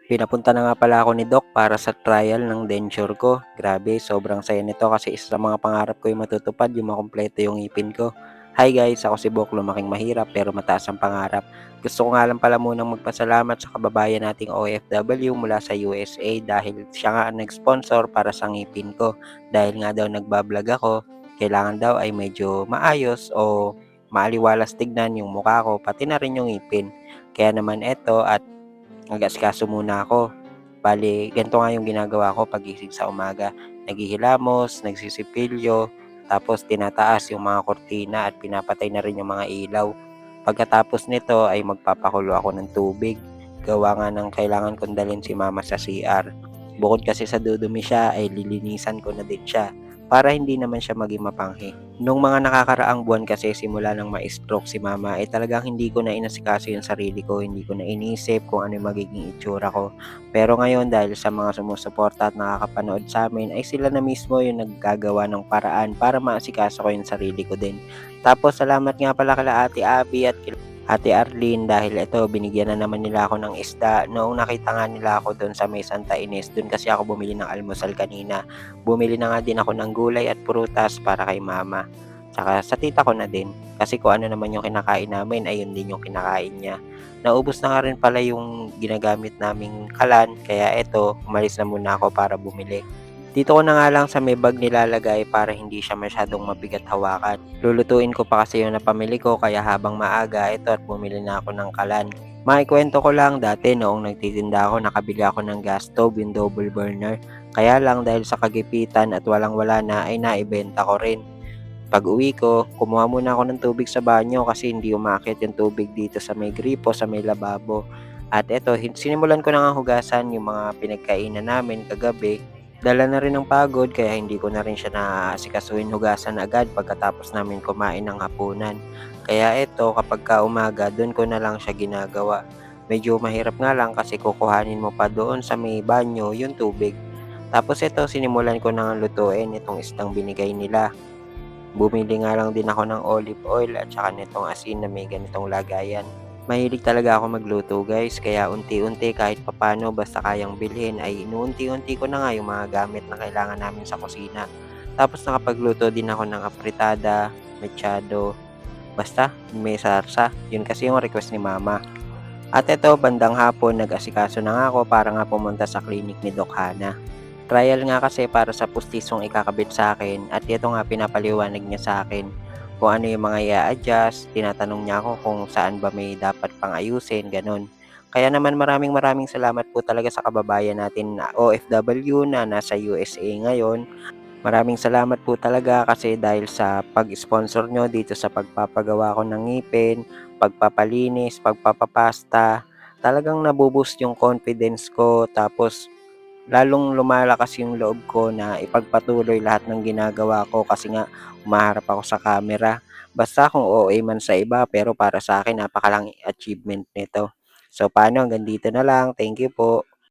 Pinapunta na nga pala ako ni Doc para sa trial ng denture ko. Grabe, sobrang saya nito kasi isa sa mga pangarap ko yung matutupad, yung makumpleto yung ngipin ko. Hi guys, ako si Bok, lumaking mahirap pero mataas ang pangarap. Gusto ko nga lang pala munang magpasalamat sa kababayan nating OFW mula sa USA dahil siya nga ang nag-sponsor para sa ngipin ko. Dahil nga daw nagbablog ako, kailangan daw ay medyo maayos o maaliwalas tignan yung mukha ko, pati na rin yung ngipin. Kaya naman eto at nag-asikaso muna ako. Bale, ganito nga yung ginagawa ko pagising sa umaga. Naghihilamos, nagsisipilyo, tapos tinataas yung mga kortina at pinapatay na rin yung mga ilaw. Pagkatapos nito ay magpapakulo ako ng tubig. Gawa nga ng kailangan kong dalhin si mama sa CR. Bukod kasi sa dudumi siya ay lilinisan ko na din siya para hindi naman siya maging mapanghi. Nung mga nakakaraang buwan kasi simula nang ma-stroke si mama ay talagang hindi ko na inasikaso yung sarili ko, hindi ko na inisip kung ano yung magiging itsura ko. Pero ngayon dahil sa mga sumusuporta at nakakapanood sa amin ay sila na mismo yung naggagawa ng paraan para maasikaso ko yung sarili ko din. Tapos salamat nga pala kila Ate Abby at kila Ate Arlene dahil ito binigyan na naman nila ako ng isda. Noong nakita nga nila ako doon sa may Santa Ines, doon kasi ako bumili ng almusal kanina. Bumili na nga din ako ng gulay at prutas para kay mama. Tsaka sa tita ko na din. Kasi kung ano naman yung kinakain namin, ayun din yung kinakain niya. Naubos na nga rin pala yung ginagamit naming kalan, kaya eto, umalis na muna ako para bumili. Dito ko na nga lang sa may bag nilalagay para hindi siya masyadong mabigat hawakan. Lulutuin ko pa kasi yung napamili ko kaya habang maaga ito at bumili na ako ng kalan. Maikwento ko lang dati noong nagtitinda ako nakabili ako ng gas stove yung double burner. Kaya lang dahil sa kagipitan at walang wala na ay naibenta ko rin. Pag uwi ko, kumuha muna ako ng tubig sa banyo kasi hindi umakyat yung tubig dito sa may gripo, sa may lababo. At eto, sinimulan ko na nga hugasan yung mga pinagkainan namin kagabi. Dala na rin ng pagod kaya hindi ko na rin siya naasikasuhin hugasan agad pagkatapos namin kumain ng hapunan. Kaya eto, kapag ka umaga, doon ko na lang siya ginagawa. Medyo mahirap nga lang kasi kukuhanin mo pa doon sa may banyo yung tubig. Tapos eto, sinimulan ko na nga lutuin itong isdang binigay nila. Bumili nga lang din ako ng olive oil at saka nitong asin na may ganitong lagayan. Mahilig talaga ako magluto guys, kaya unti-unti kahit papano basta kayang bilhin ay inuunti-unti ko na nga yung mga gamit na kailangan namin sa kusina. Tapos nakapagluto din ako ng apritada, mechado, basta may sarsa. Yun kasi yung request ni mama. At eto, bandang hapon, nag-asikaso na nga ako para nga pumunta sa clinic ni Doc Hana. Trial nga kasi para sa pustisong ikakabit sa akin at ito nga pinapaliwanag niya sa akin kung ano yung mga i-adjust, tinatanong niya ako kung saan ba may dapat pang ayusin, ganun. Kaya naman maraming salamat po talaga sa kababayan natin na OFW na nasa USA ngayon. Maraming salamat po talaga kasi dahil sa pag-sponsor nyo dito sa pagpapagawa ko ng ngipin, pagpapalinis, pagpapapasta, talagang nabuboost yung confidence ko tapos lalong lumalakas yung loob ko na ipagpatuloy lahat ng ginagawa ko kasi nga humaharap ako sa camera. Basta kung OA man sa iba pero para sa akin napakalaking achievement nito. So paano hanggang dito na lang. Thank you po.